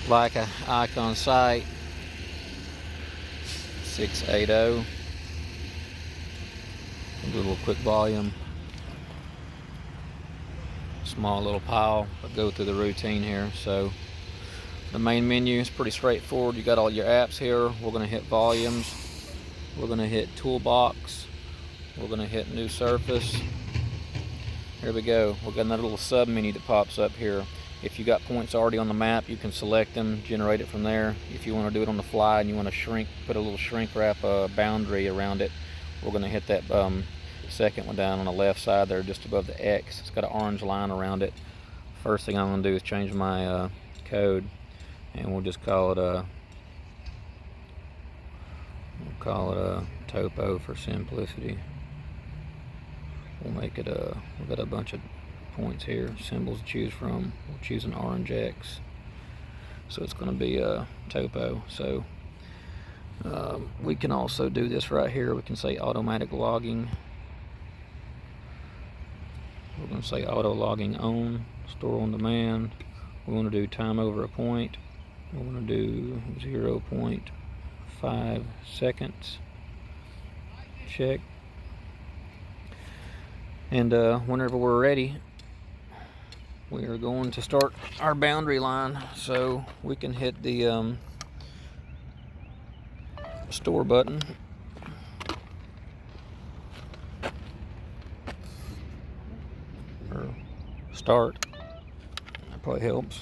Leica iCON sight 680. Do a little quick volume. Small little pile, but go through the routine here. So the main menu is pretty straightforward. You got all your apps here. We're going to hit volumes. We're going to hit toolbox. We're going to hit new surface. Here we go. We've got another little sub menu that pops up here. If you got points already on the map, you can select them, generate it from there. If you want to do it on the fly and you want to put a little shrink wrap boundary around it, we're going to hit that second one down on the left side there, just above the X. It's got an orange line around it. First thing I'm going to do is change my code, and we'll just call it a Topo for simplicity. We'll make it we've got a bunch of points here, symbols to choose from. We'll choose an orange X, so it's going to be a Topo. So we can also do this right here. We can say automatic logging. We're going to say auto logging on, store on demand. We want to do time over a point. We want to do 0.5 seconds. Check. And whenever we're ready, we are going to start our boundary line. So we can hit the store button. Or start. That probably helps.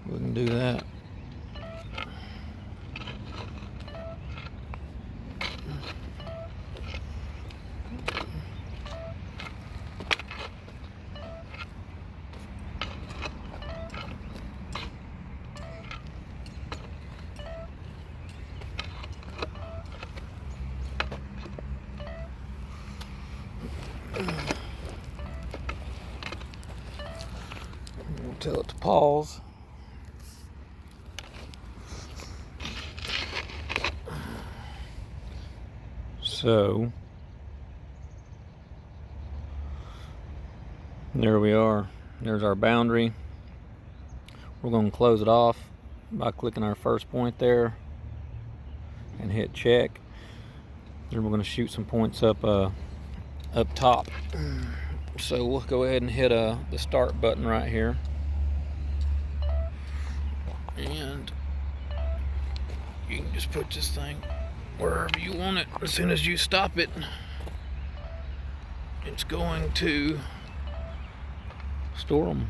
We can do that. We'll tell it to pause. So there we are. There's our boundary. We're going to close it off by clicking our first point there and hit check. Then we're going to shoot some points up top. So we'll go ahead and hit the start button right here, and you can just put this thing wherever you want it. As soon as you stop it, it's going to store them.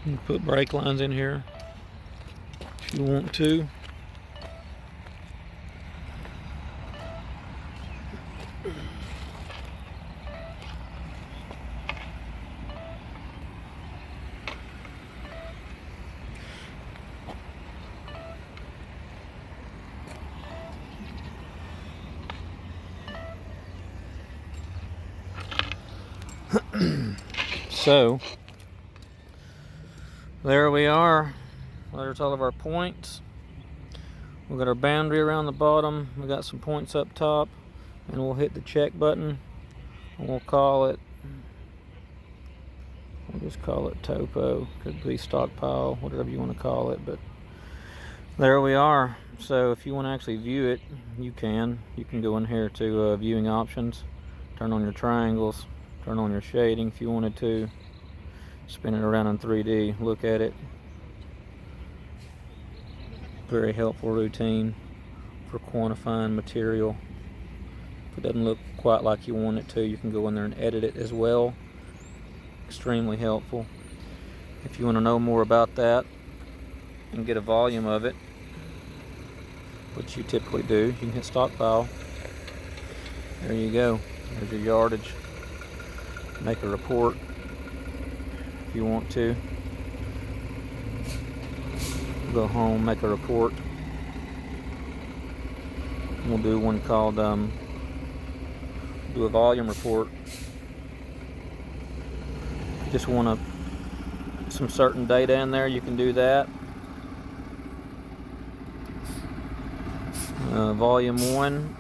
You can put brake lines in here if you want to. So there we are. There's all of our points. We've got our boundary around the bottom. We got some points up top, and we'll hit the check button, and we'll just call it Topo. Could be Stockpile, whatever you want to call it. But there we are. So if you want to actually view it, you can go in here to viewing options, turn on your triangles, turn on your shading if you wanted to, spin it around in 3D, look at it. Very helpful routine for quantifying material. If it doesn't look quite like you want it to, you can go in there and edit it as well. Extremely helpful. If you want to know more about that and get a volume of it, which you typically do, you can hit Stockpile. There you go. There's your yardage. Make a report if you want to. Go home, make a report. We'll do one called do a volume report. Just want some certain data in there, you can do that. Volume 1,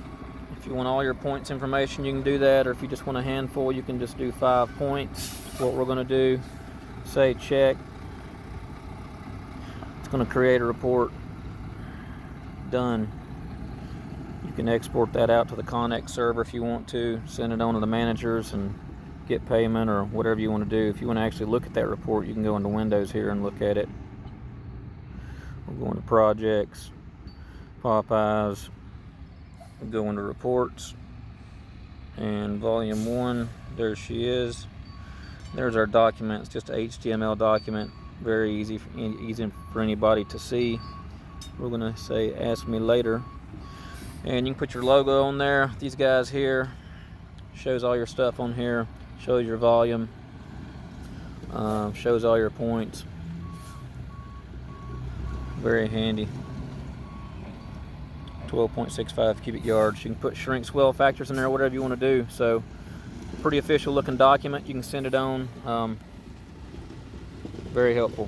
if you want all your points information, you can do that, or if you just want a handful, you can just do 5 points. What we're going to do, say check, it's going to create a report. Done. You can export that out to the Connex server if you want to, send it on to the managers and get payment or whatever you want to do. If you want to actually look at that report, you can go into Windows here and look at it. We'll go into projects, Popeyes, we'll go into reports, and volume 1, there she is. There's our document. It's just an HTML document, very easy for anybody to see. We're going to say ask me later, and you can put your logo on there. These guys here shows all your stuff on here, shows your volume, shows all your points. Very handy. 12.65 cubic yards. You can put shrink swell factors in there, whatever you want to do. So pretty official looking document. You can send it on. Very helpful.